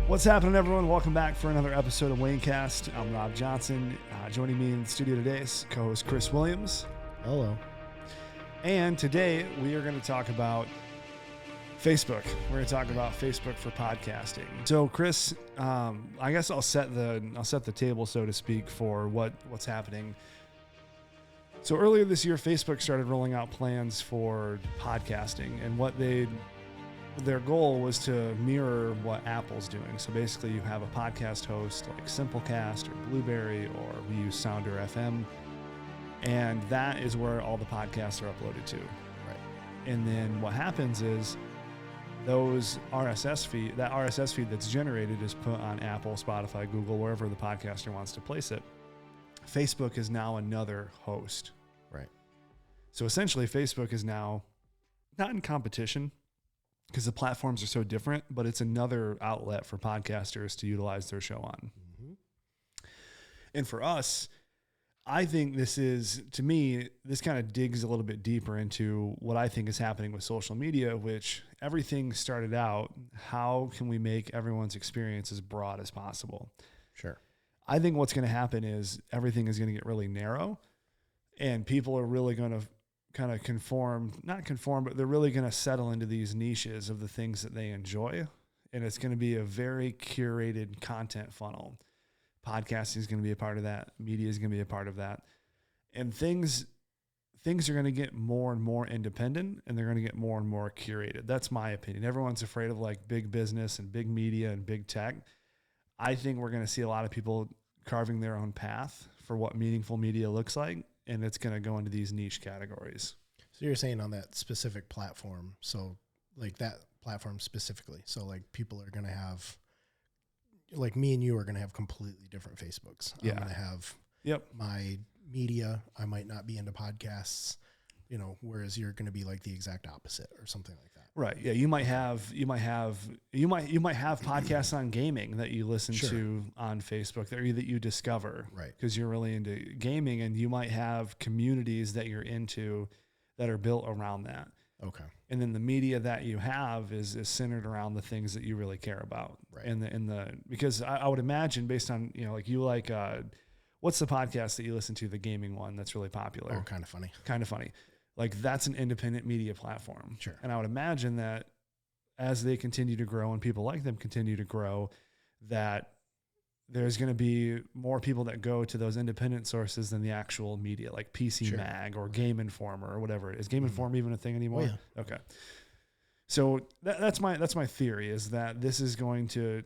What's happening, everyone? Welcome back for another episode of Waynecast. I'm Rob Johnson. Joining me in the studio today is co-host Chris Williams. Hello. And today we are going to talk about Facebook. We're going to talk about Facebook for podcasting. So, Chris, I guess I'll set the table, so to speak, for what's happening. So earlier this year, Facebook started rolling out plans for podcasting, and their goal was to mirror what Apple's doing. So basically you have a podcast host like Simplecast or Blueberry, or we use Sounder FM. And that is where all the podcasts are uploaded to. Right. And then what happens is that RSS feed that's generated is put on Apple, Spotify, Google, wherever the podcaster wants to place it. Facebook is now another host. Right. So essentially Facebook is now not in competition, because the platforms are so different, but it's another outlet for podcasters to utilize their show on. Mm-hmm. And for us, I think this kind of digs a little bit deeper into what I think is happening with social media, which everything started out, how can we make everyone's experience as broad as possible? Sure. I think what's going to happen is everything is going to get really narrow, and people are really going to kind of but they're really going to settle into these niches of the things that they enjoy. And it's going to be a very curated content funnel. Podcasting is going to be a part of that. Media is going to be a part of that. And things are going to get more and more independent, and they're going to get more and more curated. That's my opinion. Everyone's afraid of like big business and big media and big tech. I think we're going to see a lot of people carving their own path for what meaningful media looks like. And it's going to go into these niche categories. So you're saying on that specific platform, so like that platform specifically, so like people are going to have, like me and you are going to have completely different Facebooks. Yeah. I'm going to have my media. I might not be into podcasts, whereas you're going to be like the exact opposite or something like that. Right. Yeah. You might have podcasts on gaming that you listen to on Facebook that you discover, right? Because you're really into gaming, and you might have communities that you're into that are built around that. Okay. And then the media that you have is centered around the things that you really care about. Right. Because I would imagine, based on, what's the podcast that you listen to, the gaming one that's really popular? Oh, Kind of Funny. Like, that's an independent media platform. Sure. And I would imagine that as they continue to grow and people like them continue to grow, that there's going to be more people that go to those independent sources than the actual media, like PC Mag or Game Informer or whatever it is. Game Informer even a thing anymore? Oh, yeah. Okay. So that's my theory, is that this is going to,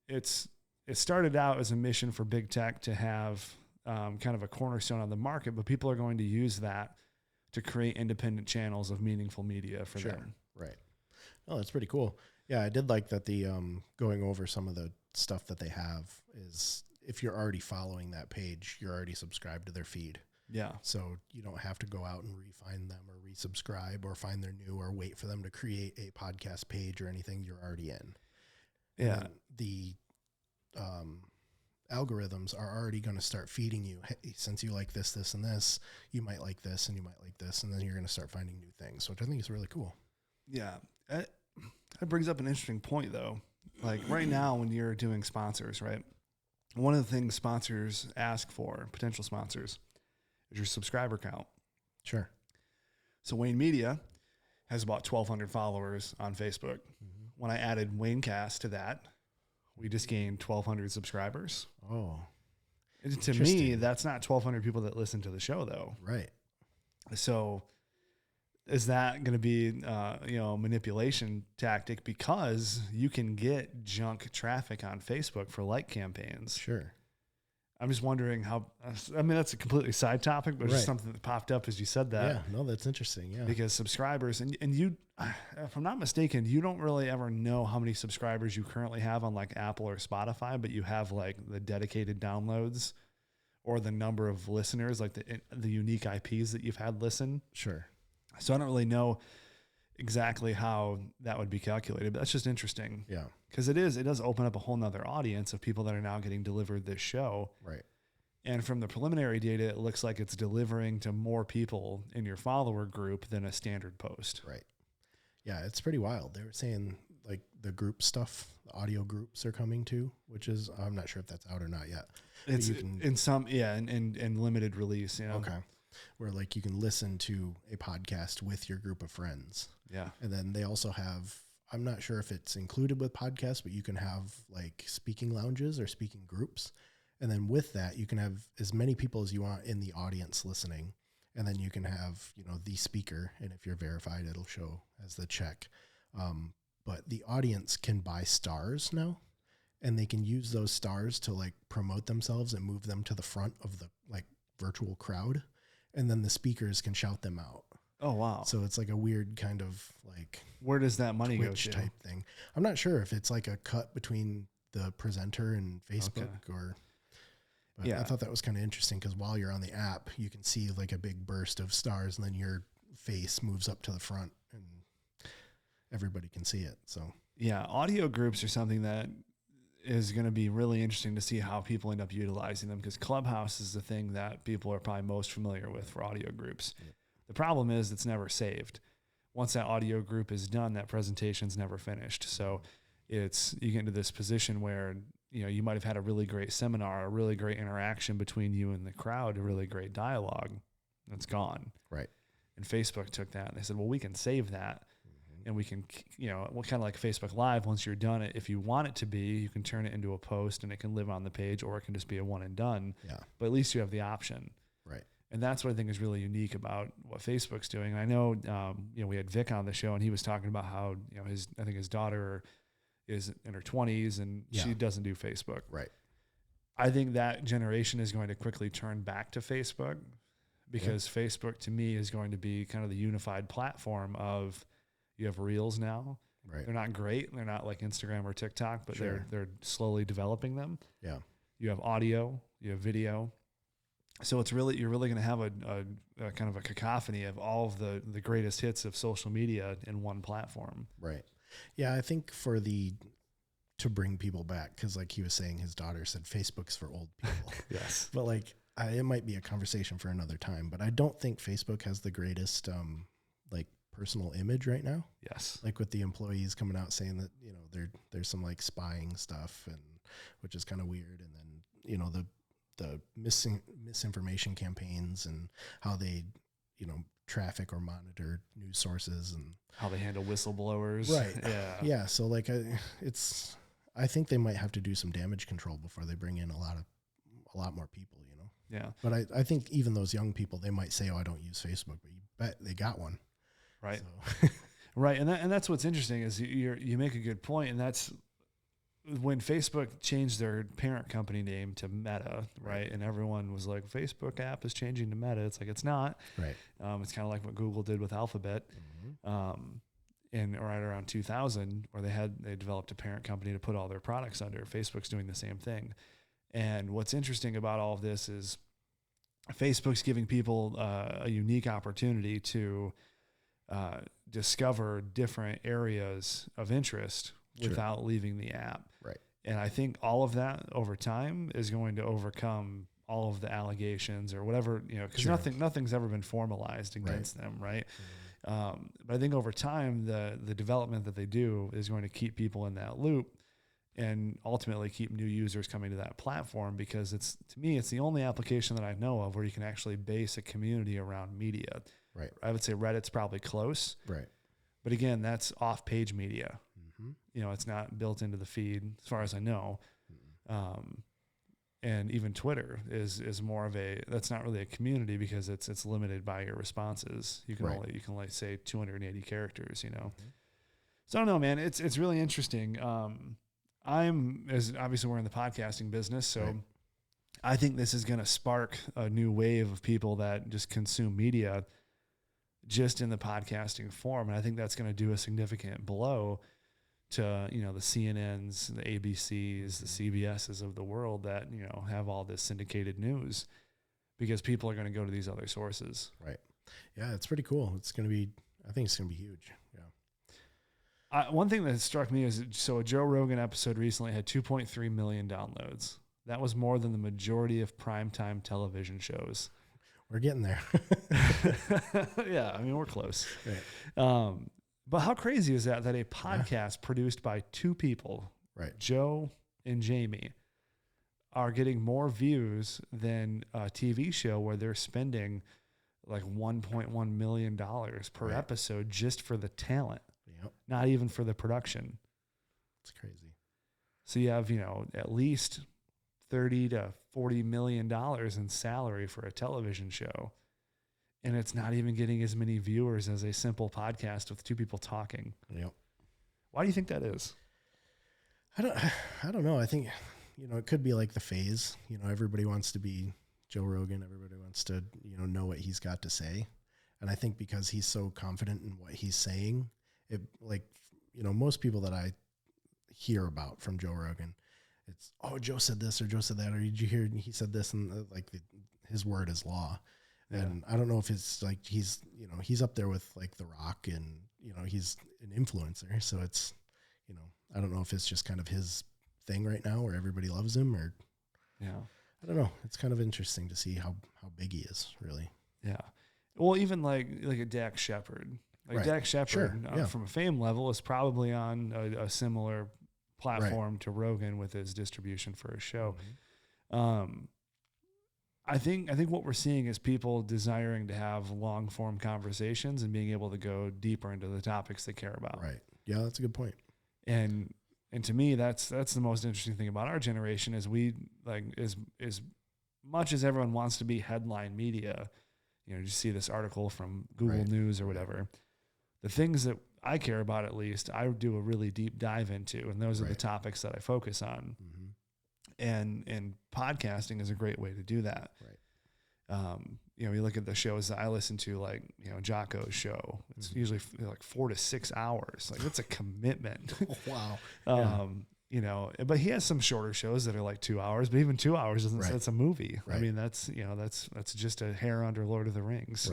it started out as a mission for big tech to have kind of a cornerstone on the market, but people are going to use that to create independent channels of meaningful media for them. Right. Oh, that's pretty cool. Yeah, I did like that the going over some of the stuff that they have is, if you're already following that page, you're already subscribed to their feed. Yeah. So you don't have to go out and re-find them or resubscribe or find their new or wait for them to create a podcast page or anything. You're already in. Yeah. And the algorithms are already going to start feeding you, hey, since you like this, this, and this, you might like this, and you might like this, and then you're going to start finding new things, which I think is really cool. Yeah. That brings up an interesting point, though. Like right now, when you're doing sponsors, right? One of the things sponsors ask for, potential sponsors, is your subscriber count. Sure. So Wayne Media has about 1,200 followers on Facebook. Mm-hmm. When I added Waynecast to that, we just gained 1,200 subscribers. Oh. To me, that's not 1,200 people that listen to the show, though. Right. So is that going to be a manipulation tactic? Because you can get junk traffic on Facebook for like campaigns. Sure. I'm just wondering how, that's a completely side topic, but it's just something that popped up as you said that. Yeah, no, that's interesting. Yeah. Because subscribers, and you, if I'm not mistaken, you don't really ever know how many subscribers you currently have on like Apple or Spotify, but you have like the dedicated downloads or the number of listeners, like the unique IPs that you've had listen. Sure. So I don't really know exactly how that would be calculated, but that's just interesting. Yeah. Because it does open up a whole nother audience of people that are now getting delivered this show. Right. And from the preliminary data, it looks like it's delivering to more people in your follower group than a standard post. Right. Yeah, it's pretty wild. They were saying like the group stuff, the audio groups are coming too, which is, I'm not sure if that's out or not yet. It's in some, in limited release. Yeah. Okay. Where like you can listen to a podcast with your group of friends. Yeah. And then they also have, I'm not sure if it's included with podcasts, but you can have like speaking lounges or speaking groups. And then with that, you can have as many people as you want in the audience listening. And then you can have, you know, the speaker. And if you're verified, it'll show as the check. But the audience can buy stars now, and they can use those stars to like promote themselves and move them to the front of the like virtual crowd. And then the speakers can shout them out. Oh, wow. So it's like a weird kind of like, where does that money Twitch go to? type thing. I'm not sure if it's like a cut between the presenter and Facebook or, but yeah. I thought that was kind of interesting because while you're on the app, you can see like a big burst of stars, and then your face moves up to the front and everybody can see it. So yeah, audio groups are something that is going to be really interesting to see how people end up utilizing them, because Clubhouse is the thing that people are probably most familiar with for audio groups. Yeah. The problem is it's never saved. Once that audio group is done, that presentation's never finished. So you get into this position where, you know, you might have had a really great seminar, a really great interaction between you and the crowd, a really great dialogue. It's gone. Right. And Facebook took that and they said, well, we can save that. And we can, you know, kind of like Facebook Live, once you're done it, if you want it to be, you can turn it into a post and it can live on the page, or it can just be a one and done. Yeah. But at least you have the option. Right. And that's what I think is really unique about what Facebook's doing. And I know, you know, we had Vic on the show and he was talking about how, you know, I think his daughter is in her 20s and she doesn't do Facebook. Right. I think that generation is going to quickly turn back to Facebook, because Facebook to me is going to be kind of the unified platform of, you have Reels now. Right. They're not great. They're not like Instagram or TikTok, but they're slowly developing them. Yeah. You have audio, you have video. So you're really going to have a kind of a cacophony of all of the greatest hits of social media in one platform. Right. Yeah. I think to bring people back, because like he was saying, his daughter said Facebook's for old people. Yes. But like, it might be a conversation for another time, but I don't think Facebook has the greatest, like personal image right now. Yes. Like with the employees coming out saying that, you know, there's some like spying stuff, and which is kind of weird. And then, you know, the misinformation campaigns and how they, you know, traffic or monitor news sources and how they handle whistleblowers. Right. Yeah. Yeah. So like, I think they might have to do some damage control before they bring in a lot more people, you know? Yeah. But I think even those young people, they might say, oh, I don't use Facebook, but you bet they got one. Right. So. Right. And that's what's interesting is you make a good point. And that's when Facebook changed their parent company name to Meta, right? And everyone was like, Facebook app is changing to Meta. It's like, it's not. Right. It's kind of like what Google did with Alphabet. And right around 2000, where they developed a parent company to put all their products under. Facebook's doing the same thing. And what's interesting about all of this is Facebook's giving people a unique opportunity to discover different areas of interest without leaving the app. Right. And I think all of that over time is going to overcome all of the allegations or whatever, you know, because nothing's ever been formalized against them, right? But I think over time, the development that they do is going to keep people in that loop and ultimately keep new users coming to that platform, because to me, it's the only application that I know of where you can actually base a community around media. Right. I would say Reddit's probably close. Right. But again, that's off-page media. You know, it's not built into the feed as far as I know. And even Twitter is more of that's not really a community, because it's limited by your responses. You can only say 280 characters, you know? So I don't know, man, it's really interesting. Obviously we're in the podcasting business. So I think this is going to spark a new wave of people that just consume media just in the podcasting form. And I think that's going to do a significant blow to, you know, the CNNs, the ABCs, the CBSs of the world that, you know, have all this syndicated news, because people are going to go to these other sources. Right. Yeah, it's pretty cool. I think it's going to be huge. Yeah. One thing that struck me is, so a Joe Rogan episode recently had 2.3 million downloads. That was more than the majority of primetime television shows. We're getting there. Yeah, I mean, we're close. Right. But how crazy is that a podcast produced by two people, Right. Joe and Jamie, are getting more views than a TV show where they're spending like $1.1 million per episode just for the talent, not even for the production. It's crazy. So you have, at least $30 to $40 million in salary for a television show. And it's not even getting as many viewers as a simple podcast with two people talking. Yep. Why do you think that is? I don't know. I think, it could be like the phase, everybody wants to be Joe Rogan. Everybody wants to, know what he's got to say. And I think because he's so confident in what he's saying, most people that I hear about from Joe Rogan, it's, oh, Joe said this or Joe said that, or did you hear he said this? And his word is law. Yeah. And I don't know if it's like, he's up there with like The Rock and, he's an influencer. So it's, I don't know if it's just kind of his thing right now where everybody loves him or, I don't know. It's kind of interesting to see how big he is really. Yeah. Well, even like a Dak Shepard, Dak Shepard from a fame level is probably on a similar platform to Rogan with his distribution for his show. Mm-hmm. I think what we're seeing is people desiring to have long form conversations and being able to go deeper into the topics they care about. Right. Yeah, that's a good point. And to me, that's the most interesting thing about our generation is we as much as everyone wants to be headline media, you see this article from Google News or whatever, the things that I care about, at least I do a really deep dive into, and those are the topics that I focus on. Mm-hmm. And podcasting is a great way to do that. Right. You look at the shows that I listen to, like, Jocko's show, it's usually like 4 to 6 hours. Like, that's a commitment. Oh, wow. But he has some shorter shows that are like 2 hours, but even 2 hours isn't, that's a movie. Right. I mean, that's just a hair under Lord of the Rings.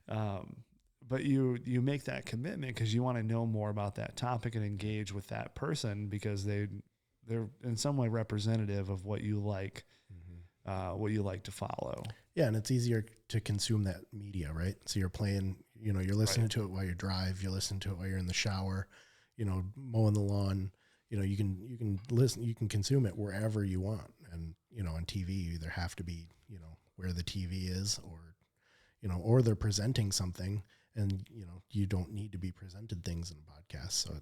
Right. But you make that commitment because you want to know more about that topic and engage with that person because they're in some way representative of what you like, what you like to follow. Yeah. And it's easier to consume that media, right? So you're playing, you're listening to it while you drive, you listen to it while you're in the shower, mowing the lawn, you can listen, you can consume it wherever you want. And, on TV, you either have to be, where the TV is or they're presenting something and, you don't need to be presented things in a podcast. So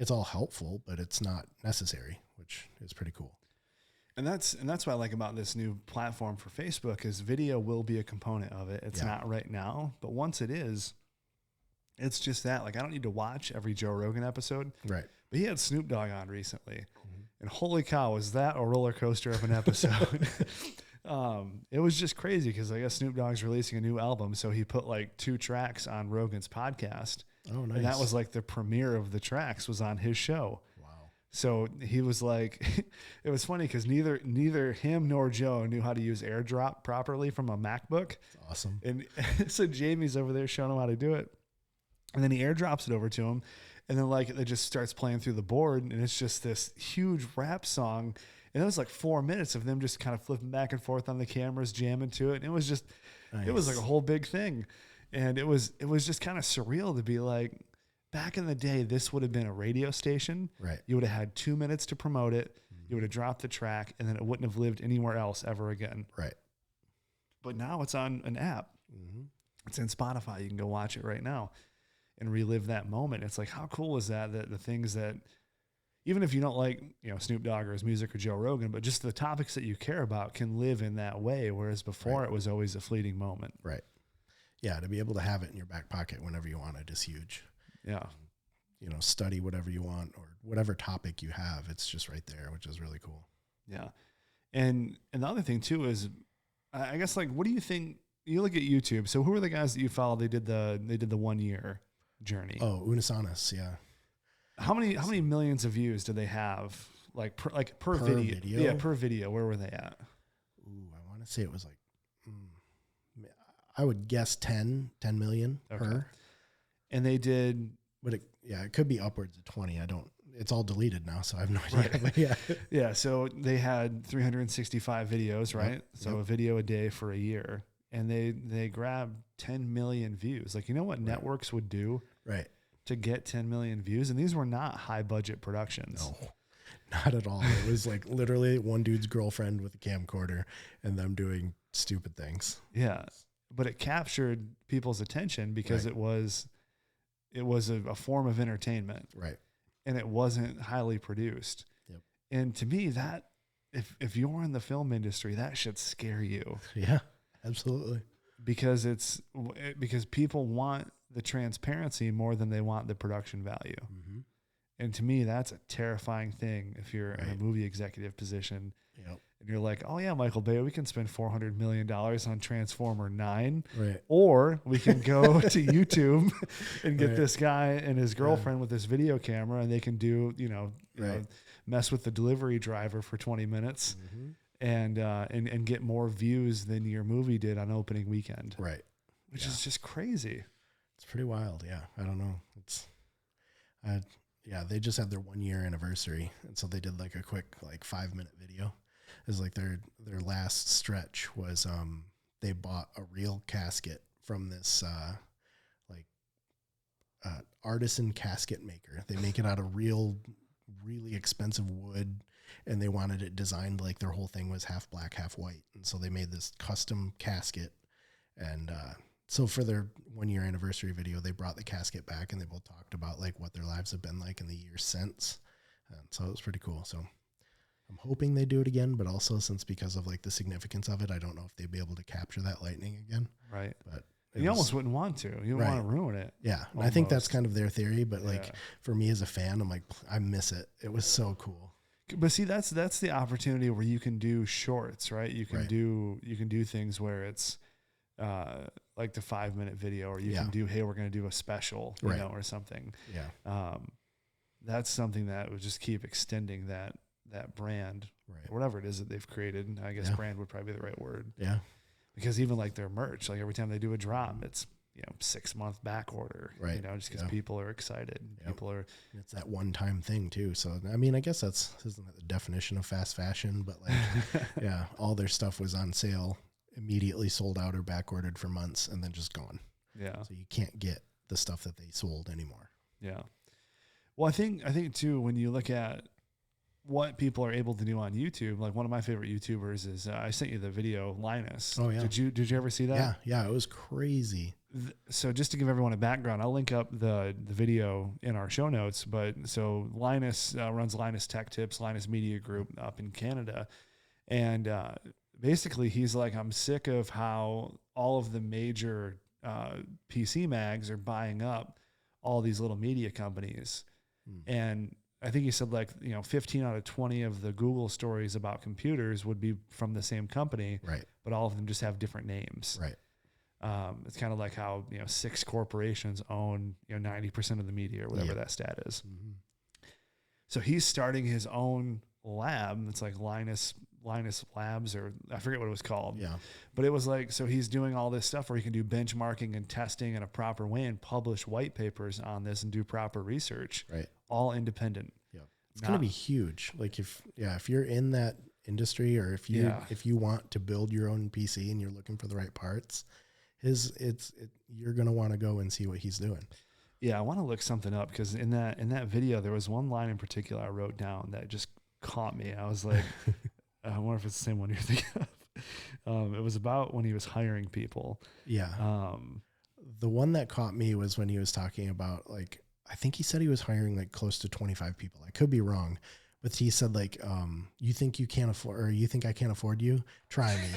it's all helpful, but it's not necessary, which is pretty cool. And that's what I like about this new platform for Facebook is video will be a component of it. It's not right now, but once it is, it's just that. Like, I don't need to watch every Joe Rogan episode. Right. But he had Snoop Dogg on recently. Mm-hmm. And holy cow, was that a roller coaster of an episode? It was just crazy because I guess Snoop Dogg's releasing a new album. So he put like 2 tracks on Rogan's podcast. Oh, nice. And that was like the premiere of the tracks was on his show. So he was like, it was funny because neither him nor Joe knew how to use AirDrop properly from a MacBook. That's awesome. And so Jamie's over there showing him how to do it. And then he airdrops it over to him. And then it just starts playing through the board. And it's just this huge rap song. And it was like 4 minutes of them just kind of flipping back and forth on the cameras, jamming to it. And it was just, It was like a whole big thing. And it was just kind of surreal to be like, back in the day, this would have been a radio station. Right. You would have had 2 minutes to promote it. Mm-hmm. You would have dropped the track, and then it wouldn't have lived anywhere else ever again. Right. But now it's on an app. Mm-hmm. It's in Spotify. You can go watch it right now and relive that moment. It's like, how cool is that the things that, even if you don't like, Snoop Dogg or his music or Joe Rogan, but just the topics that you care about can live in that way, whereas before it was always a fleeting moment. Right. Yeah, to be able to have it in your back pocket whenever you want it is huge. Yeah. Study whatever you want or whatever topic you have. It's just right there, which is really cool. Yeah. And the other thing too is, I guess, like, what do you think? You look at YouTube. So who are the guys that you follow? They did the 1 year journey. Oh, Unisanas. Yeah. How many millions of views do they have? Per video? Yeah. Per video. Where were they at? Ooh, I want to say it was I would guess 10 million per. And they did, but it could be upwards of 20. It's all deleted now, so I have no idea. Right. But yeah. Yeah. So they had 365 videos, right? Yep. So a video a day for a year, and they grabbed 10 million views. Like, what networks would do? Right. to get 10 million views. And these were not high budget productions. No, not at all. It was like literally one dude's girlfriend with a camcorder and them doing stupid things. Yeah. But it captured people's attention because Right. it was a form of entertainment. Right. And it wasn't highly produced. Yep. And to me, that if you're in the film industry, that should scare you. Yeah, absolutely. Because because people want the transparency more than they want the production value. Mm-hmm. And to me, that's a terrifying thing if you're in a Right. movie executive position. Yep. And you're like, oh yeah, Michael Bay, we can spend $400 million on Transformer 9, Right. or we can go to YouTube and get Right. this guy and his girlfriend with this video camera, and they can do, Right. mess with the delivery driver for 20 minutes Mm-hmm. and get more views than your movie did on opening weekend, Right. which Yeah. is just crazy. It's pretty wild. Yeah. I don't know. Yeah, they just had their 1 year anniversary. And so they did like a quick, like 5-minute video. It was like their last stretch was, they bought a real casket from this, artisan casket maker. They make it out of really expensive wood, and they wanted it designed like their whole thing was half black, half white. And so they made this custom casket. And, so for their 1 year anniversary video, they brought the casket back, and they both talked about like what their lives have been like in the years since. And so it was pretty cool. So I'm hoping they do it again, but also because of like the significance of it, I don't know if they'd be able to capture that lightning again. Right. But You almost wouldn't want to. You don't Right. want to ruin it. yeah. And I think that's Almost. kind of their theory, but like Yeah. for me as a fan, I'm like, I miss it. It was so cool. But see, that's the opportunity where you can do shorts, right? You can Right. do things where it's like the 5-minute video, or you Yeah. can do, hey, we're going to do a special, Right. or something. Yeah. That's something that would just keep extending that brand, Right. or whatever it is that they've created. I guess Yeah. brand would probably be the right word, Yeah. because even like their merch, like every time they do a drop, it's 6-month back order, Right. just because Yeah. people are excited. Yep. People are, It's that one-time thing too. So, I mean, I guess isn't that the definition of fast fashion, but like, yeah, all their stuff was on sale, immediately sold out or back ordered for months, and then just gone. yeah. So you can't get the stuff that they sold anymore. Yeah. Well, I think too, when you look at what people are able to do on YouTube, like one of my favorite YouTubers is, I sent you the video, Linus. Oh, yeah. Did you ever see that? Yeah. It was crazy. So just to give everyone a background, I'll link up the video in our show notes. But so Linus runs Linus Tech Tips, Linus Media Group up in Canada. And basically he's like, I'm sick of how all of the major PC mags are buying up all these little media companies. And I think he said 15 out of 20 of the Google stories about computers would be from the same company, Right. but all of them just have different names. Right. It's kind of like how 6 corporations own 90% of the media, or whatever Yeah. that stat is. Mm-hmm. So he's starting his own lab. It's like Linus Labs, or I forget what it was called. Yeah. But it was like, so he's doing all this stuff where he can do benchmarking and testing in a proper way and publish white papers on this and do proper research, Right. all independent. Yeah. It's going to be huge. Like if you're in that industry, or if you want to build your own PC and you're looking for the right parts, you're going to want to go and see what he's doing. Yeah. I want to look something up, because in that video, there was one line in particular I wrote down that just caught me. I was like, I wonder if it's the same one you're thinking of. It was about when he was hiring people. Yeah. The one that caught me was when he was talking about, like, I think he said he was hiring like close to 25 people. I could be wrong, but he said like, you think you can't afford, or you think I can't afford you? Try me.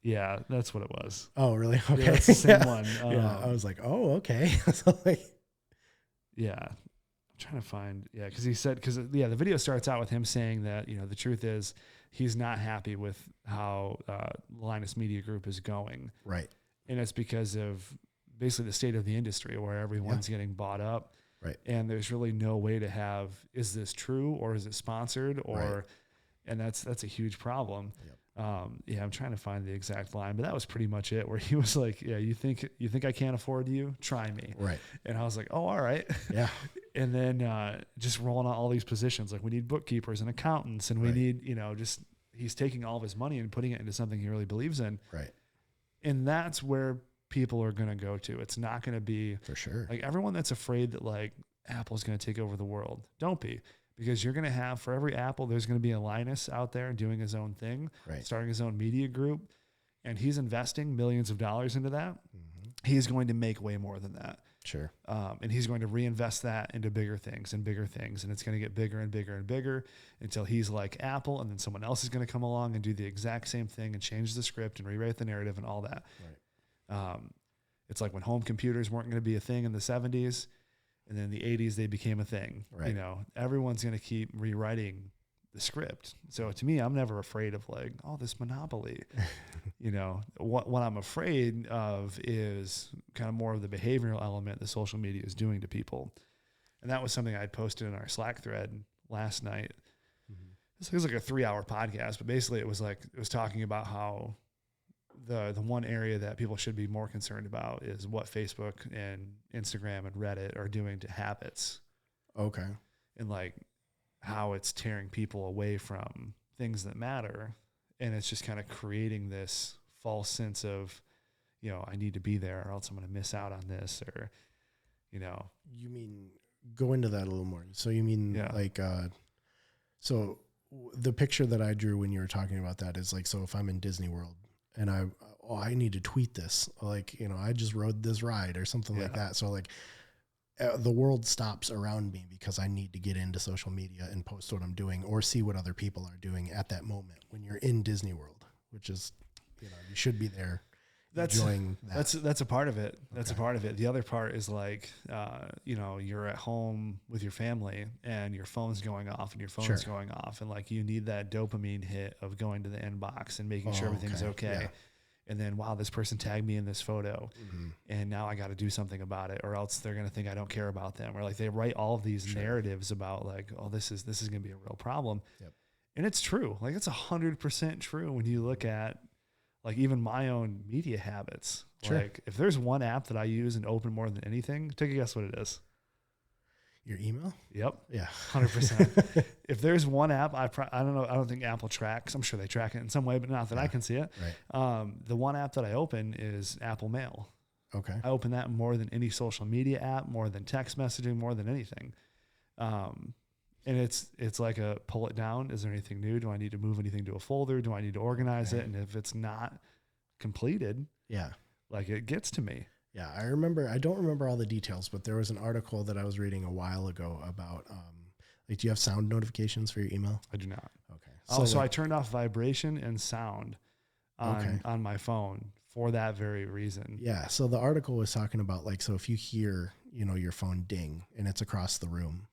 Yeah, that's what it was. Oh, really? Okay. Yeah, that's the same one. Yeah. I was like, oh, okay. So like, yeah. I'm trying to find, the video starts out with him saying that, the truth is he's not happy with how Linus Media Group is going. right. And it's because of basically the state of the industry, where everyone's getting bought up. Right. And there's really no way to have, is this true, or is it sponsored, or, Right. and that's a huge problem. Yep. I'm trying to find the exact line, but that was pretty much it, where he was like, yeah, you think I can't afford you? Try me. Right. And I was like, oh, all right. Yeah. And then just rolling out all these positions, like we need bookkeepers and accountants, and we Right. need, he's taking all of his money and putting it into something he really believes in. Right. And that's where people are going to go to. It's not going to be For sure. like everyone that's afraid that like Apple's going to take over the world. Don't be, because you're going to have, for every Apple, there's going to be a Linus out there doing his own thing, Right. starting his own media group, and he's investing millions of dollars into that. He's going to make way more than that. Sure. And he's going to reinvest that into bigger things. And it's going to get bigger and bigger and bigger until he's like Apple. And then someone else is going to come along and do the exact same thing and change the script and rewrite the narrative and all that. Right. It's like when home computers weren't going to be a thing in the 70s, and then in the 80s, they became a thing. Right. You know, everyone's going to keep rewriting the script. So to me, I'm never afraid of like, oh, this monopoly. You know, what I'm afraid of is kind of more of the behavioral element that social media is doing to people. And that was something I'd posted in our Slack thread last night. It was like a 3-hour podcast, but basically it was talking about how the one area that people should be more concerned about is what Facebook and Instagram and Reddit are doing to habits. Okay. And like how it's tearing people away from things that matter. And it's just kind of creating this false sense of, you know, I need to be there or else I'm going to miss out on this, or, you know. You mean, go into that a little more. So you mean like, so the picture that I drew when you were talking about that is like, so if I'm in Disney World and I need to tweet this, like, you know, I just rode this ride or something like that. So like the world stops around me because I need to get into social media and post what I'm doing or see what other people are doing at that moment when you're in Disney World, which is, you know, you should be there. Enjoying that. That's a part of it. That's a part of it. The other part is like, you know, you're at home with your family and your phone's going off and your phone's going off. And like, you need that dopamine hit of going to the inbox and making sure everything's okay. Yeah. And then, wow, this person tagged me in this photo and now I got to do something about it, or else they're going to think I don't care about them. Or like they write all of these narratives about like, oh, this is going to be a real problem. Yep. And it's true. Like it's 100% true when you look at like even my own media habits. Sure. Like if there's one app that I use and open more than anything, take a guess what it is. Your email? Yep. Yeah. 100%. If there's one app, I don't know. I don't think Apple tracks. I'm sure they track it in some way, but not that I can see it. Right. The one app that I open is Apple Mail. Okay. I open that more than any social media app, more than text messaging, more than anything. And it's like a pull it down. Is there anything new? Do I need to move anything to a folder? Do I need to organize it? And if it's not completed, like it gets to me. Yeah, I don't remember all the details, but there was an article that I was reading a while ago about, like, do you have sound notifications for your email? I do not. Okay. So I turned off vibration and sound on my phone for that very reason. Yeah. So the article was talking about like, so if you hear, you know, your phone ding and it's across the room,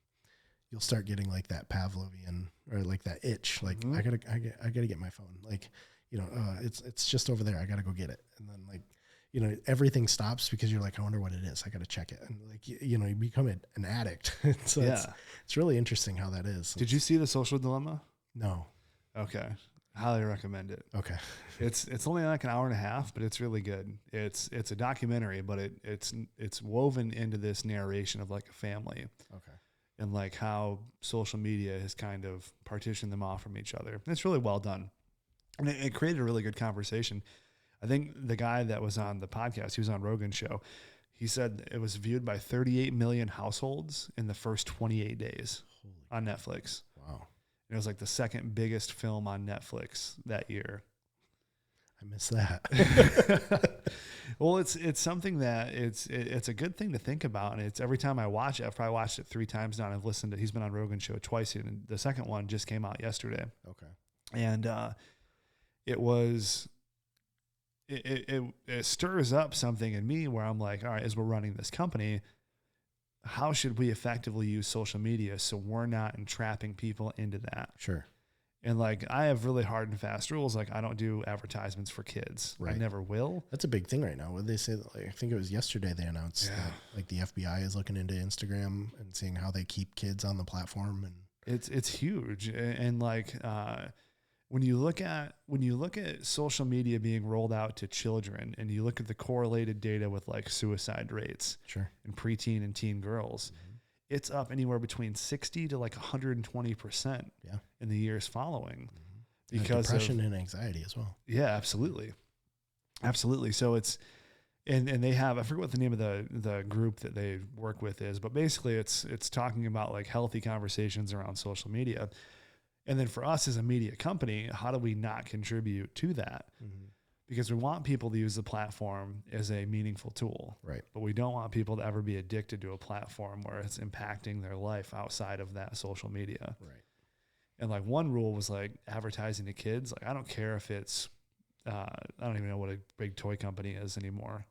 you'll start getting like that Pavlovian or like that itch. Like I gotta get my phone. Like, you know, it's just over there. I gotta go get it. And then like, you know, everything stops because you're like, I wonder what it is. I got to check it. And like, you know, you become an addict. So it's really interesting how that is. Did you see The Social Dilemma? No. Okay. Highly recommend it. Okay. It's only like an hour and a half, but it's really good. It's a documentary, but it's woven into this narration of like a family. Okay. And like how social media has kind of partitioned them off from each other. And it's really well done. And it created a really good conversation. I think the guy that was on the podcast, he was on Rogan's show, he said it was viewed by 38 million households in the first 28 days on Netflix. Wow. And it was like the second biggest film on Netflix that year. I missed that. Well, it's something that it's a good thing to think about. And it's every time I watch it, I've probably watched it 3 times now. And I've listened to, he's been on Rogan's show twice. And the second one just came out yesterday. Okay. And it stirs up something in me where I'm like, all right, as we're running this company, how should we effectively use social media so we're not entrapping people into that? Sure. And like, I have really hard and fast rules. Like I don't do advertisements for kids. Right. I never will. That's a big thing right now. What they say, like, I think it was yesterday they announced that like the FBI is looking into Instagram and seeing how they keep kids on the platform. And it's huge. And like, when you look at social media being rolled out to children and you look at the correlated data with like suicide rates in preteen and teen girls, it's up anywhere between 60 to like 120% in the years following because depression and anxiety as well. Yeah, absolutely. Absolutely. So it's And they have, I forget what the name of the group that they work with is, but basically it's talking about like healthy conversations around social media. And then for us as a media company, how do we not contribute to that? Mm-hmm. Because we want people to use the platform as a meaningful tool, Right. but we don't want people to ever be addicted to a platform where it's impacting their life outside of that social media. Right. And like one rule was like advertising to kids. Like, I don't care if it's, I don't even know what a big toy company is anymore.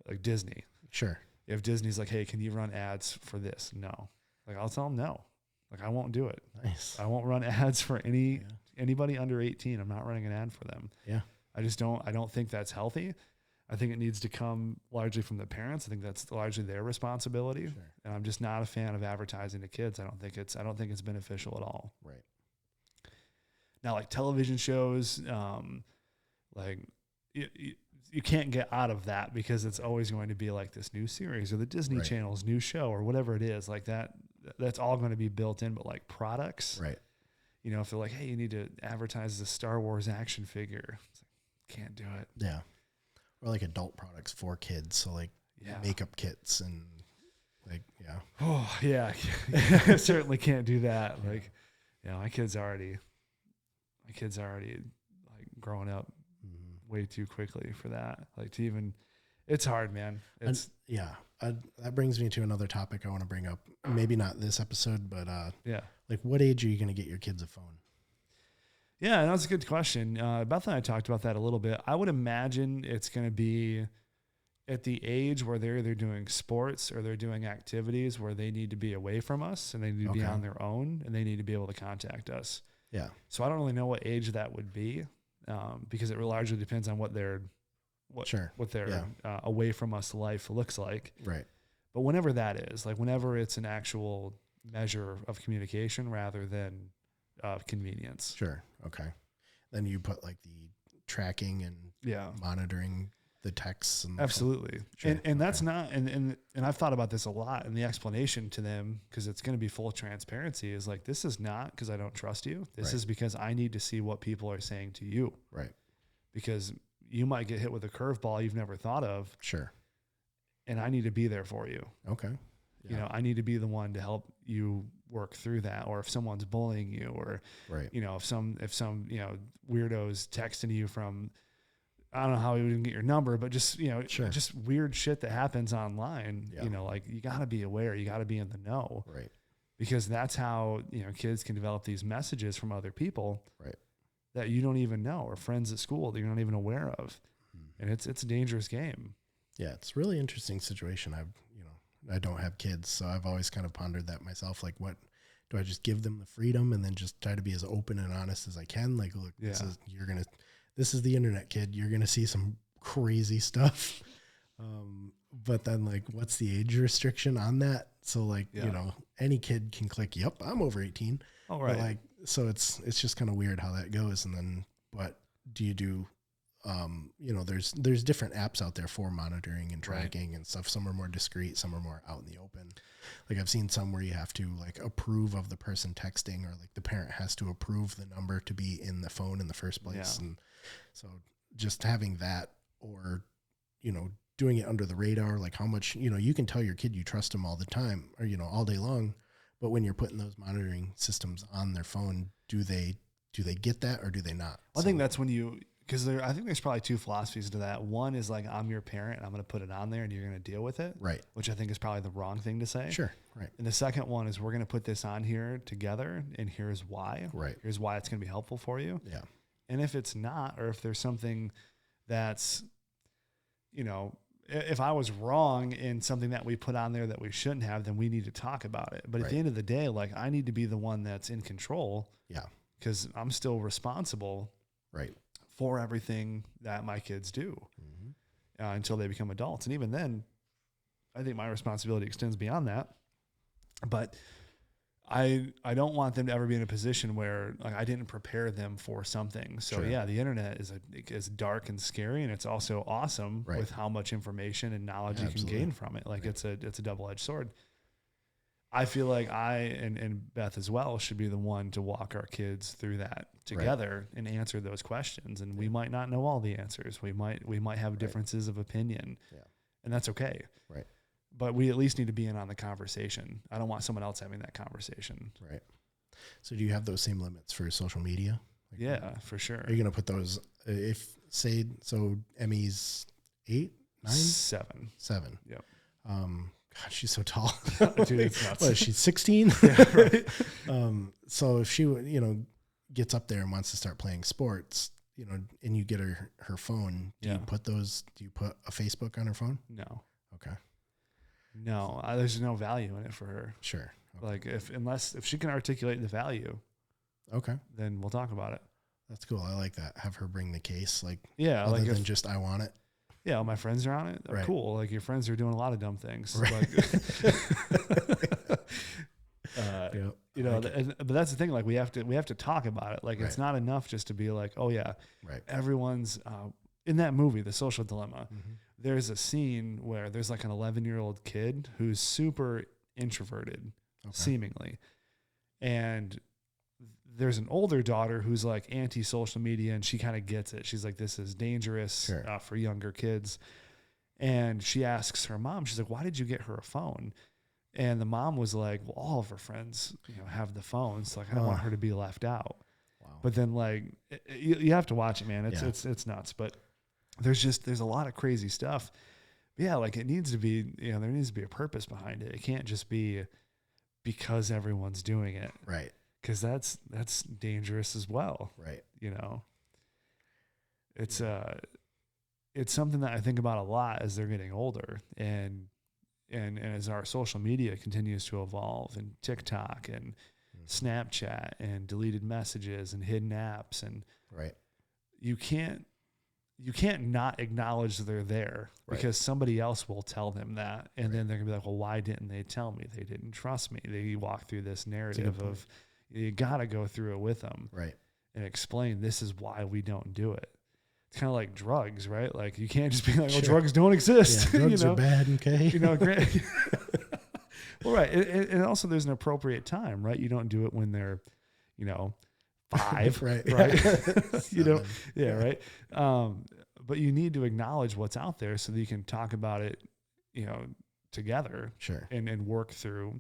Like Disney. Sure. If Disney's like, hey, can you run ads for this? No. Like, I'll tell them no. Like, I won't do it. Nice. I won't run ads for anybody under 18. I'm not running an ad for them. Yeah. I don't think that's healthy. I think it needs to come largely from the parents. I think that's largely their responsibility. Sure. And I'm just not a fan of advertising to kids. I don't think it's beneficial at all. Right. Now, like television shows, like you can't get out of that because it's always going to be like this new series or the Disney Right. Channel's new show or whatever it is like that. That's all going to be built in, but like products, Right. you know, if they're like, hey, you need to advertise the Star Wars action figure, it's like, can't do it. Yeah. Or like adult products for kids. So like makeup kits and like, yeah. Oh yeah. Certainly can't do that. Yeah. Like, you know, my kids already like growing up way too quickly for that. Like to even, it's hard, man. It's that brings me to another topic I want to bring up. Maybe not this episode, but like what age are you going to get your kids a phone? Yeah, that's a good question. Beth and I talked about that a little bit. I would imagine it's going to be at the age where they're either doing sports or they're doing activities where they need to be away from us and they need to be on their own and they need to be able to contact us. Yeah. So I don't really know what age that would be because it largely depends on what their away from us life looks like. Right. But whenever that is, like whenever it's an actual measure of communication rather than convenience. Sure. Okay. Then you put like the tracking and monitoring the texts and absolutely. And that's not, and I've thought about this a lot, and the explanation to them, because it's going to be full transparency, is like, this is not because I don't trust you. This is because I need to see what people are saying to you. Right. Because you might get hit with a curveball you've never thought of. Sure. And I need to be there for you. Okay. Yeah. You know, I need to be the one to help you work through that. Or if someone's bullying you, or, you know, if some, you know, weirdo's texting you from, I don't know how he would even get your number, but just, you know, just weird shit that happens online, you know, like you got to be aware, you got to be in the know. Right. Because that's how, you know, kids can develop these messages from other people that you don't even know, or friends at school that you're not even aware of. And it's a dangerous game. Yeah. It's a really interesting situation. I don't have kids, so I've always kind of pondered that myself. Like, what do I just give them the freedom and then just try to be as open and honest as I can? Like, look, this is the internet, kid. You're going to see some crazy stuff. But then like, what's the age restriction on that? So like, you know, any kid can click, yep, I'm over 18. Oh, right. But like, so it's just kind of weird how that goes. And then what do you do? You know, there's different apps out there for monitoring and tracking and stuff. Some are more discreet, some are more out in the open. Like I've seen some where you have to like approve of the person texting, or like the parent has to approve the number to be in the phone in the first place. Yeah. And so just having that, or, you know, doing it under the radar, like how much, you know, you can tell your kid you trust them all the time, or, you know, all day long, but when you're putting those monitoring systems on their phone, do they get that or do they not? I think that's when because I think there's probably two philosophies to that. One is like, I'm your parent and I'm going to put it on there and you're going to deal with it. Right. Which I think is probably the wrong thing to say. Sure. Right. And the second one is, we're going to put this on here together and here's why. Right. Here's why it's going to be helpful for you. Yeah. And if it's not, or if there's something that's, you know, if I was wrong in something that we put on there that we shouldn't have, then we need to talk about it. But at the end of the day, like, I need to be the one that's in control. Yeah. Because I'm still responsible. Right. For everything that my kids do until they become adults. And even then, I think my responsibility extends beyond that. But I don't want them to ever be in a position where like I didn't prepare them for something. So yeah, the internet is dark and scary, and it's also awesome with how much information and knowledge you can gain from it. Like it's a double-edged sword. I feel like I and Beth as well should be the one to walk our kids through that together and answer those questions. And we might not know all the answers. We might have differences of opinion, and that's okay. Right. But we at least need to be in on the conversation. I don't want someone else having that conversation. Right. So do you have those same limits for social media? Like, Yeah, for sure. Are you going to put those, so Emmy's 8, 9? 7. Yep. God, she's so tall. Dude, it's nuts. What is she, 16? Yeah, right. So if she, gets up there and wants to start playing sports, and you get her phone, do you put a Facebook on her phone? No. Okay. No, there's no value in it for her. Sure. Okay. Like if she can articulate the value, okay, then we'll talk about it. That's cool. I like that. Have her bring the case, other than just I want it. Yeah, all my friends are on it. They're right. Cool. Like your friends are doing a lot of dumb things. Right. But that's the thing. Like we have to talk about it. Like it's not enough just to be like, oh yeah, everyone's in that movie, The Social Dilemma. Mm-hmm. There's a scene where there's like an 11-year-old kid who's super introverted, seemingly, and there's an older daughter who's like anti-social media, and she kind of gets it. She's like, this is dangerous for younger kids. And she asks her mom, she's like, why did you get her a phone? And the mom was like, well, all of her friends, have the phones. Like, I don't want her to be left out. Wow. But then like, you have to watch it, man. It's nuts. But there's a lot of crazy stuff. But yeah. Like it needs to be, there needs to be a purpose behind it. It can't just be because everyone's doing it. Right. Cause that's dangerous as well. Right. It's something that I think about a lot as they're getting older and as our social media continues to evolve, and TikTok and Snapchat and deleted messages and hidden apps, and you can't not acknowledge they're there because somebody else will tell them that. And then they're gonna be like, well, why didn't they tell me? They didn't trust me. They walk through this narrative of, you got to go through it with them and explain this is why we don't do it. It's kind of like drugs, right? Like you can't just be like, well, drugs don't exist. Yeah, drugs are bad, okay? Well, right. And also there's an appropriate time, right? You don't do it when they're, 5, right? Right. But you need to acknowledge what's out there so that you can talk about it, together. Sure. And work through,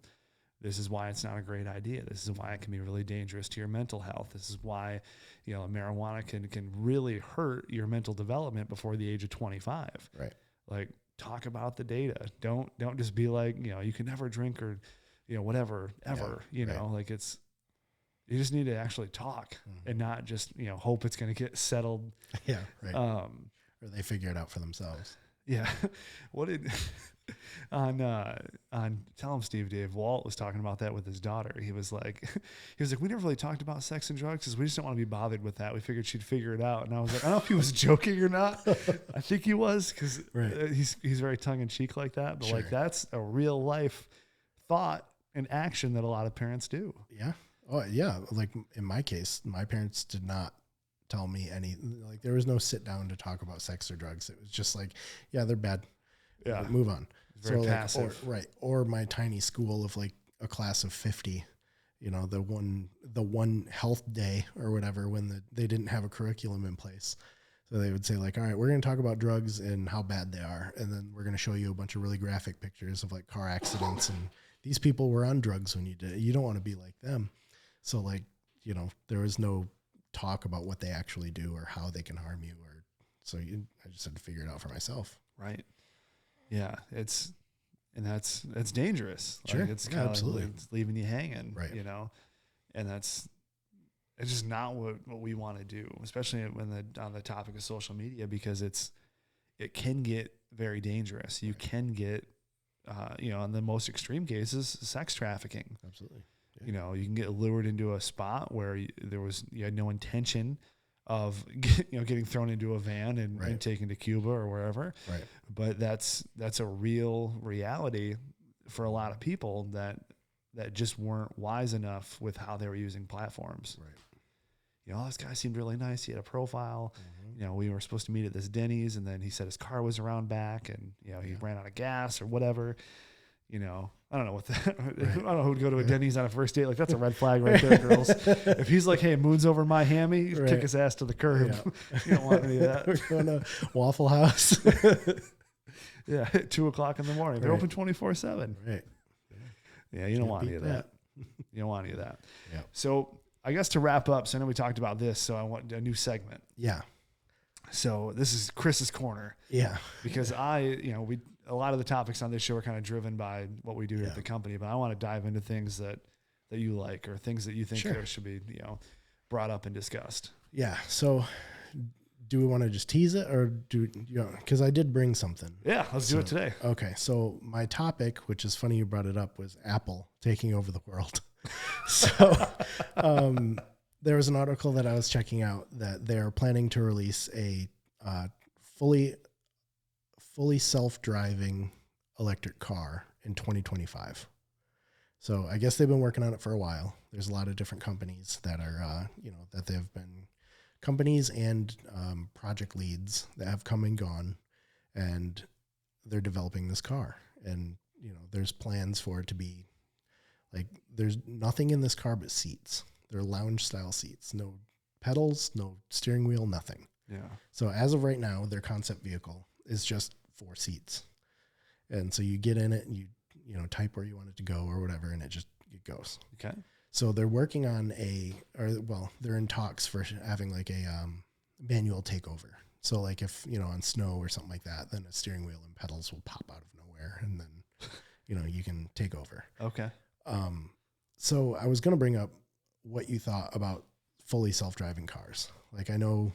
this is why it's not a great idea. This is why it can be really dangerous to your mental health. This is why, marijuana can really hurt your mental development before the age of 25. Right. Like talk about the data. Don't just be like, you can never drink or, whatever, ever, like you just need to actually talk and not just, hope it's going to get settled. Yeah. Right. Or they figure it out for themselves. Yeah. What did on Tell 'em Steve, Dave Walt was talking about that with his daughter. He was like, we never really talked about sex and drugs because we just don't want to be bothered with that. We figured she'd figure it out. And I was like, I don't know if he was joking or not. I think he was, because he's very tongue in cheek like that. But like that's a real life thought and action that a lot of parents do. Yeah. Oh yeah. Like in my case, my parents did not tell me like there was no sit down to talk about sex or drugs. It was just like, yeah, they're bad. Yeah. Move on. Very passive. Or my tiny school of like a class of 50, the one health day or whatever, when they didn't have a curriculum in place. So they would say like, all right, we're going to talk about drugs and how bad they are. And then we're going to show you a bunch of really graphic pictures of like car accidents. And these people were on drugs when you don't want to be like them. So like, there was no talk about what they actually do or how they can harm you. I just had to figure it out for myself. Right. Yeah, that's dangerous. Sure. Like it's kind of like it's leaving you hanging, right. And it's just not what we want to do, especially when on the topic of social media, because it can get very dangerous. You can get, in the most extreme cases, sex trafficking. Absolutely. Yeah. You can get lured into a spot where you had no intention of getting thrown into a van and taken to Cuba or wherever. Right. But that's a real reality for a lot of people that just weren't wise enough with how they were using platforms. Right. This guy seemed really nice. He had a profile. Mm-hmm. We were supposed to meet at this Denny's, and then he said his car was around back, and he ran out of gas or whatever. you know, I don't know what that, I don't know who would go to a Denny's on a first date. Like, that's a red flag right there, girls. If he's like, hey, moon's over my hammy, kick his ass to the curb. Yeah. You don't want any of that. We're going to Waffle House. Yeah, at 2:00 in the morning. They're open 24/7. Right. Yeah, you don't want any of that. You don't want any of that. Yeah. So I guess to wrap up, so I know we talked about this, so I want a new segment. Yeah. So this is Chris's Corner. Yeah. Because a lot of the topics on this show are kind of driven by what we do at the company, but I want to dive into things that you like or things that you think there should be, brought up and discussed. Yeah. So do we want to just tease it or because I did bring something. Yeah, let's do it today. Okay. So my topic, which is funny you brought it up, was Apple taking over the world. So there was an article that I was checking out that they're planning to release a fully self-driving electric car in 2025. So I guess they've been working on it for a while. There's a lot of different companies that are, that they've been companies and project leads that have come and gone, and they're developing this car. And, there's plans for it to be like, there's nothing in this car but seats. They're lounge style seats, no pedals, no steering wheel, nothing. Yeah. So as of right now, their concept vehicle is just 4 seats. And so you get in it and you type where you want it to go or whatever, and it goes. Okay. So they're working on they're in talks for having like a manual takeover. So like if, on snow or something like that, then a steering wheel and pedals will pop out of nowhere, and then, you can take over. Okay. So I was going to bring up what you thought about fully self-driving cars. Like, I know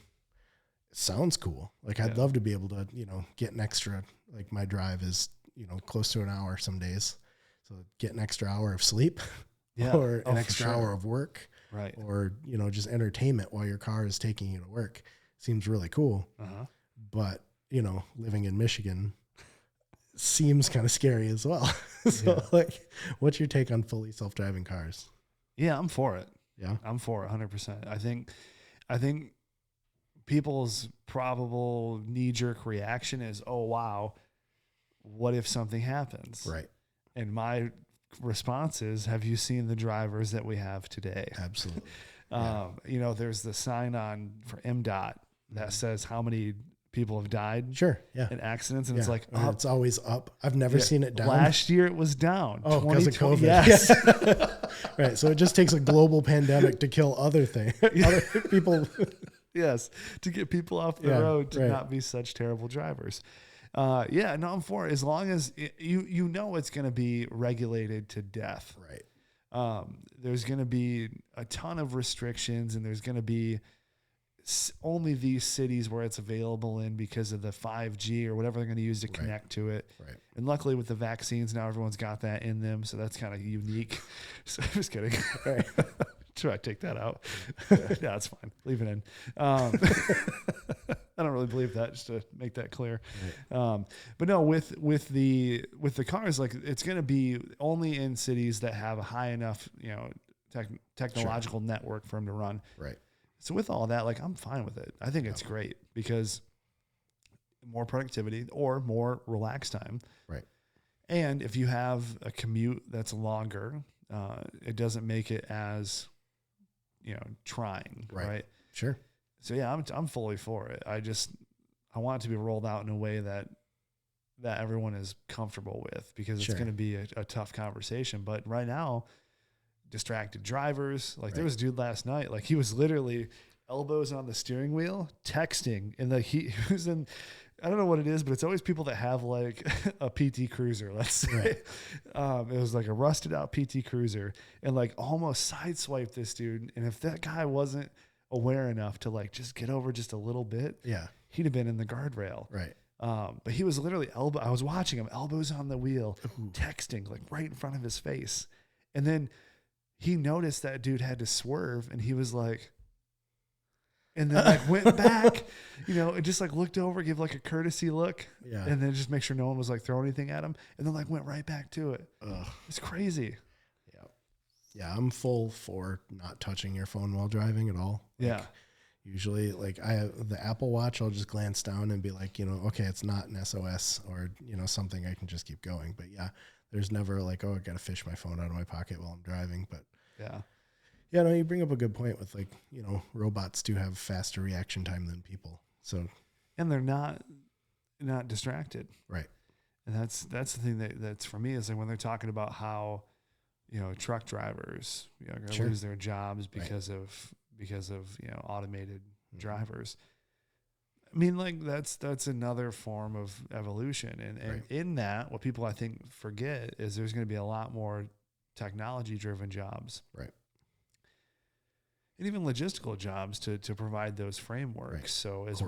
it sounds cool. Like, I'd love to be able to, get an extra, like my drive is, close to an hour some days. So get an extra hour of sleep or an extra hour of work, right? Or, just entertainment while your car is taking you to work. Seems really cool. Uh-huh. But, living in Michigan seems kind of scary as well. So like, what's your take on fully self-driving cars? Yeah, I'm for it. Yeah. I'm for it 100%. I think people's probable knee-jerk reaction is, oh, wow, what if something happens? Right. And my response is, have you seen the drivers that we have today? Absolutely. There's the sign on for MDOT that says how many people have died in accidents. And it's like, it's always up. I've never seen it down. Last year it was down. Oh, because of COVID. Yes. Right. So it just takes a global pandemic to kill other people. Yes. To get people off the road to not be such terrible drivers. I'm for it. As long as it's going to be regulated to death. Right. There's going to be a ton of restrictions, and there's going to be only these cities where it's available in because of the 5G or whatever they're going to use to connect to it. Right. And luckily with the vaccines, now everyone's got that in them. So that's kind of unique. So I'm just kidding. Right. Should I take that out? Yeah, it's fine. Leave it in. I don't really believe that, just to make that clear. Right. But no, with the cars, like, it's going to be only in cities that have a high enough, technological network for them to run. Right. So with all that, like, I'm fine with it. I think it's great because more productivity or more relaxed time. Right. And if you have a commute that's longer, it doesn't make it as, trying. Right. Sure. So yeah, I'm fully for it. I want it to be rolled out in a way that everyone is comfortable with, because it's going to be a tough conversation. But right now, distracted drivers, like there was a dude last night, like he was literally elbows on the steering wheel texting, and like he was in, I don't know what it is, but it's always people that have like a PT Cruiser, let's say. Right. It was like a rusted out PT Cruiser, and like almost sideswiped this dude. And if that guy wasn't aware enough to like just get over just a little bit, he'd have been in the guardrail. Right. But he was literally I was watching him elbows on the wheel, texting like right in front of his face. And then he noticed that dude had to swerve, and he was like, and then like went back, and just like looked over, gave like a courtesy look, and then just make sure no one was like throwing anything at him, and then like went right back to it. It's crazy. Yeah, I'm full for not touching your phone while driving at all. Like, usually, like I have the Apple Watch, I'll just glance down and be like, okay, it's not an SOS or something. I can just keep going. But yeah, There's never like, oh, I got to fish my phone out of my pocket while I'm driving. But Yeah. yeah, no, you bring up a good point with like, robots do have faster reaction time than people. So, And they're not distracted. right. And that's the thing that's for me is like when they're talking about how, truck drivers, are going to Sure. lose their jobs because of automated drivers. I mean, like that's another form of evolution. And in that, what people I think forget is there's going to be a lot more technology driven jobs. Right. And even logistical jobs to provide those frameworks. Right. So as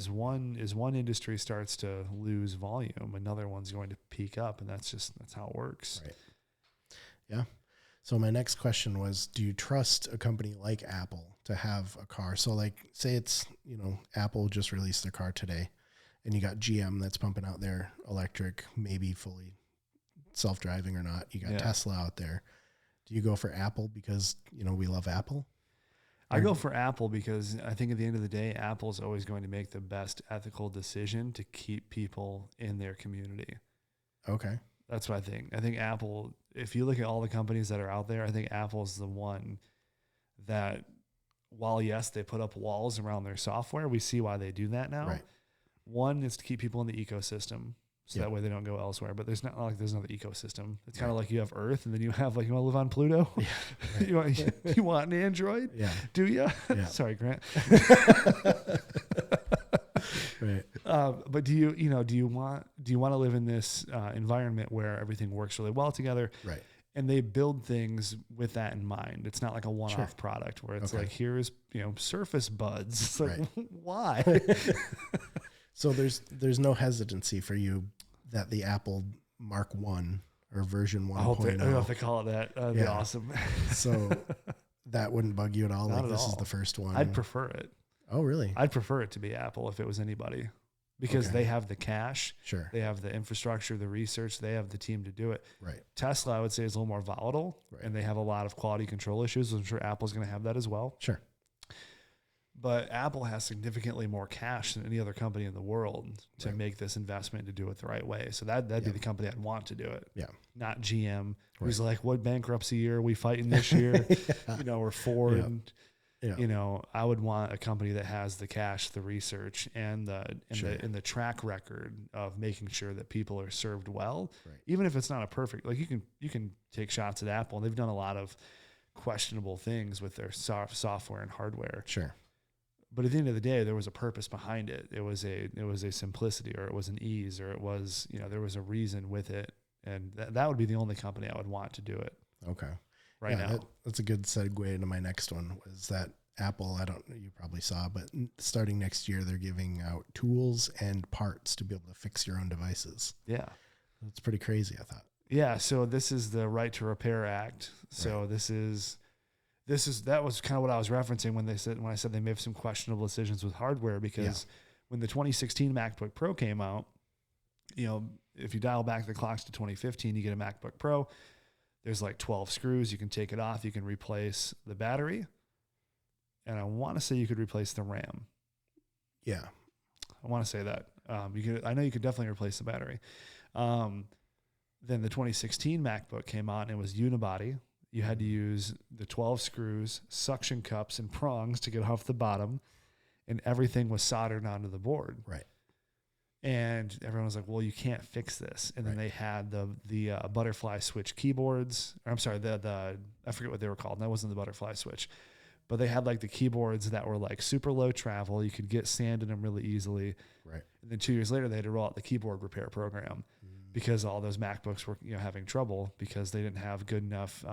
one industry starts to lose volume, another one's going to peak up, and that's how it works. Right. Yeah. So my next question was, do you trust a company like Apple to have a car? So like say it's, Apple just released their car today and you got GM that's pumping out their electric, maybe fully self-driving or not. You got Tesla out there. Do you go for Apple because, we love Apple? I go for Apple because I think at the end of the day, Apple's always going to make the best ethical decision to keep people in their community. Okay. That's what I think. I think Apple, if you look at all the companies that are out there, I think Apple's the one that, while yes, they put up walls around their software, we see why they do that now. Right. One is to keep people in the ecosystem. So that way they don't go elsewhere. But there's not like there's another ecosystem. It's kind of like you have Earth, and then you have like, you want to live on Pluto? Yeah, right. you want an Android? Yeah. Do you? Yeah. Sorry, Grant. Right. But do you want to live in this environment where everything works really well together? Right. And they build things with that in mind. It's not like a one-off product where it's like, here's Surface Buds. It's like, why? So there's no hesitancy for you that the Apple Mark 1 or version 1.0. I don't know if they call it that. That'd be awesome. So that wouldn't bug you at all? Not like at this all. is the first one? I'd prefer it. Oh, really? I'd prefer it to be Apple if it was anybody, because they have the cash. Sure. They have the infrastructure, the research. They have the team to do it. Right. Tesla, I would say, is a little more volatile, and they have a lot of quality control issues. I'm sure Apple's going to have that as well. Sure. But Apple has significantly more cash than any other company in the world to make this investment, to do it the right way. So that'd be the company I'd want to do it. Yeah. Not GM, who's like, what bankruptcy year are we fighting this year? Or Ford. Yeah. I would want a company that has the cash, the research, and the track record of making sure that people are served well. Right. Even if it's not a perfect, like you can take shots at Apple, and they've done a lot of questionable things with their software and hardware. Sure. But at the end of the day, there was a purpose behind it. It was a simplicity, or it was an ease, or it was, there was a reason with it. And that would be the only company I would want to do it. Okay. Right now. That's a good segue into my next one, was that Apple, you probably saw, but starting next year, they're giving out tools and parts to be able to fix your own devices. Yeah. That's pretty crazy, I thought. Yeah. So this is the Right to Repair Act. So that was kind of what I was referencing when I said they made some questionable decisions with hardware, because when the 2016 MacBook Pro came out, if you dial back the clocks to 2015, you get a MacBook Pro. There's like 12 screws. You can take it off. You can replace the battery. And I want to say you could replace the RAM. Yeah. I want to say that. I know you could definitely replace the battery. Then the 2016 MacBook came out, and it was unibody. You had to use the 12 screws, suction cups, and prongs to get off the bottom, and everything was soldered onto the board. Right. And everyone was like, well, you can't fix this. And then they had the butterfly switch keyboards. Or I'm sorry, I forget what they were called. That wasn't the butterfly switch. But they had like the keyboards that were like super low travel. You could get sand in them really easily. Right. And then 2 years later, they had to roll out the keyboard repair program, because all those MacBooks were having trouble because they didn't have good enough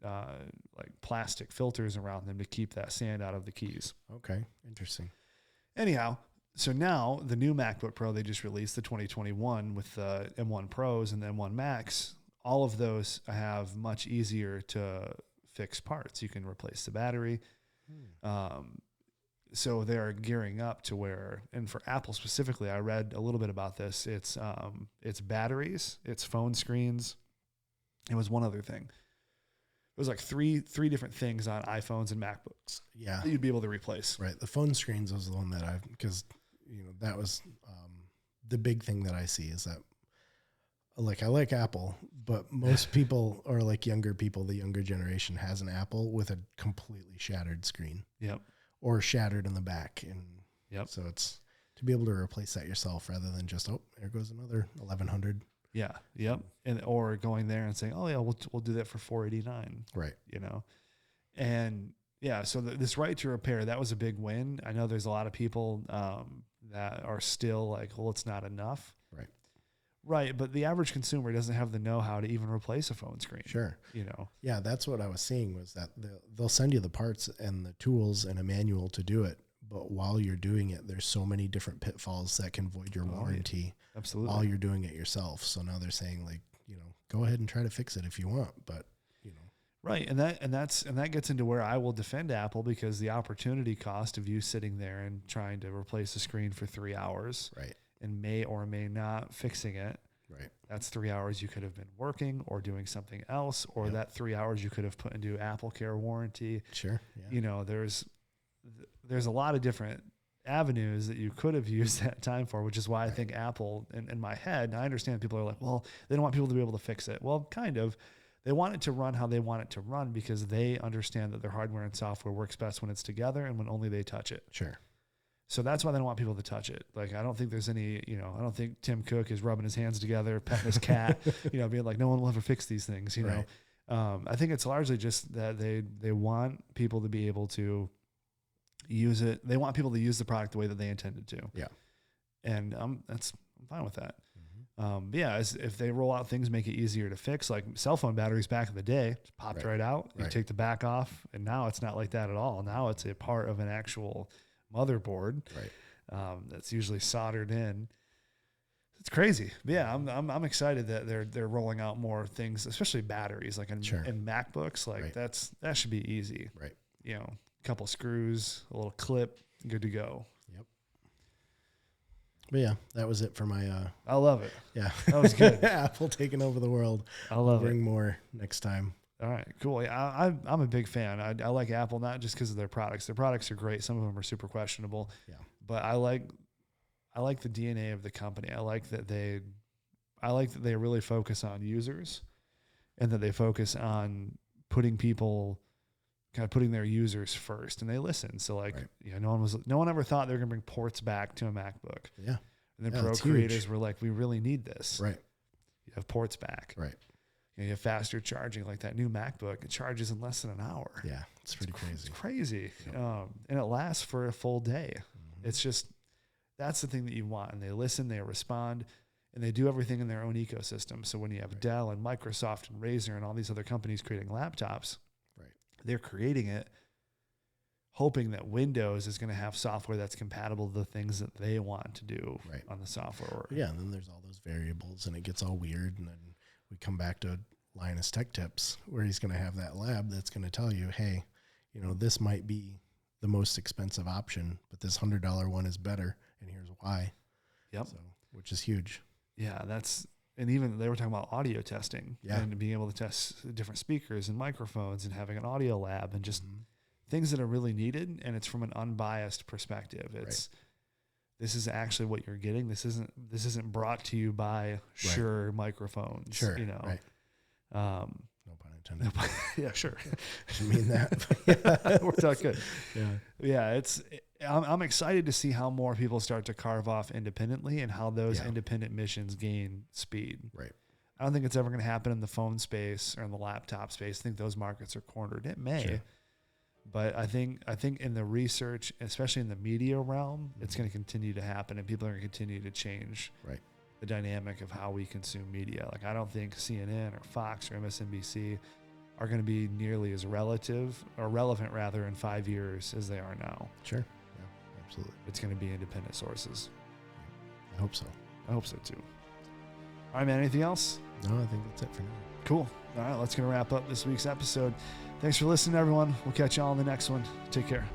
like plastic filters around them to keep that sand out of the keys. Okay, interesting. Anyhow, so now the new MacBook Pro they just released, the 2021, with the M1 Pros and the M1 Max, all of those have much easier to fix parts. You can replace the battery. So they're gearing up to where, and for Apple specifically, I read a little bit about this. It's batteries, it's phone screens. It was one other thing. It was like three different things on iPhones and MacBooks. Yeah, that you'd be able to replace. Right. The phone screens was the one that because that was the big thing that I see is that like I like Apple, but most people, or like younger people, the younger generation has an Apple with a completely shattered screen. Yep. Or shattered in the back. And yep. So it's to be able to replace that yourself rather than just, oh, there goes another 1100. Yeah. Yep. And, or going there and saying, oh yeah, we'll do that for $489. Right. You know? And yeah, so this right to repair, that was a big win. I know there's a lot of people that are still like, well, it's not enough. Right. Right. But the average consumer doesn't have the know-how to even replace a phone screen. Sure. You know? Yeah. That's what I was seeing was that they'll send you the parts and the tools and a manual to do it. But while you're doing it, there's so many different pitfalls that can void your warranty. Absolutely. While you're doing it yourself. So now they're saying like, you know, go ahead and try to fix it if you want, but you know. Right. And that gets into where I will defend Apple, because the opportunity cost of you sitting there and trying to replace a screen for 3 hours. Right. And may or may not fixing it. Right. That's 3 hours you could have been working or doing something else, or that 3 hours you could have put into Apple Care warranty. Sure. Yeah. You know, there's a lot of different avenues that you could have used that time for, which is why I think Apple, in my head, and I understand people are like, well, they don't want people to be able to fix it. Well, kind of. They want it to run how they want it to run, because they understand that their hardware and software works best when it's together and when only they touch it. Sure. So that's why they don't want people to touch it. Like, I don't think there's any, you know, I don't think Tim Cook is rubbing his hands together, petting his cat, you know, being like, no one will ever fix these things, you know. I think it's largely just that they want people to be able to use it. They want people to use the product the way that they intended to. Yeah. And I'm fine with that. Mm-hmm. Yeah, if they roll out things, make it easier to fix, like cell phone batteries back in the day, just popped right out. You take the back off, and now it's not like that at all. Now it's a part of an actual motherboard, that's usually soldered in. It's crazy. But yeah, I'm excited that they're rolling out more things, especially batteries, like in MacBooks. Like that should be easy. Right. You know, a couple screws, a little clip, good to go. Yep. But yeah, that was it for my. I love it. Yeah, that was good. Apple taking over the world. I love it. Bring more next time. All right, cool. Yeah, I'm a big fan. I like Apple, not just because of their products. Their products are great. Some of them are super questionable. Yeah. But I like the DNA of the company. I like that they really focus on users, and that they focus on putting their users first, and they listen. So like, you know, no one ever thought they were gonna bring ports back to a MacBook. Yeah. And then pro creators were like, we really need this. Right. You have ports back. Right. You have faster charging, like that new MacBook. It charges in less than an hour. Yeah, it's pretty crazy. It's crazy. Yep. And it lasts for a full day. Mm-hmm. It's just, that's the thing that you want. And they listen, they respond, and they do everything in their own ecosystem. So when you have Dell and Microsoft and Razer and all these other companies creating laptops, they're creating it hoping that Windows is going to have software that's compatible to the things that they want to do on the software. Yeah, and then there's all those variables, and it gets all weird, and then we come back to Linus Tech Tips, where he's going to have that lab that's going to tell you, hey, you know, this might be the most expensive option, but this $100 one is better, and here's why. Yep. So, which is huge. Yeah, and even they were talking about audio testing and being able to test different speakers and microphones and having an audio lab and just things that are really needed. And it's from an unbiased perspective. This is actually what you're getting. This isn't brought to you by Shure microphones. Sure. You know, no pun intended. Yeah, sure. I mean that. Worked out good. Yeah. I'm excited to see how more people start to carve off independently and how those independent missions gain speed. Right. I don't think it's ever going to happen in the phone space or in the laptop space. I think those markets are cornered. It may, but I think in the research, especially in the media realm, it's going to continue to happen, and people are going to continue to change the dynamic of how we consume media. Like, I don't think CNN or Fox or MSNBC are going to be nearly as relevant in 5 years as they are now. Sure. Absolutely. It's going to be independent sources. I hope so. I hope so too. All right, man. Anything else? No, I think that's it for now. Cool. All right, let's wrap up this week's episode. Thanks for listening, everyone. We'll catch you all in the next one. Take care.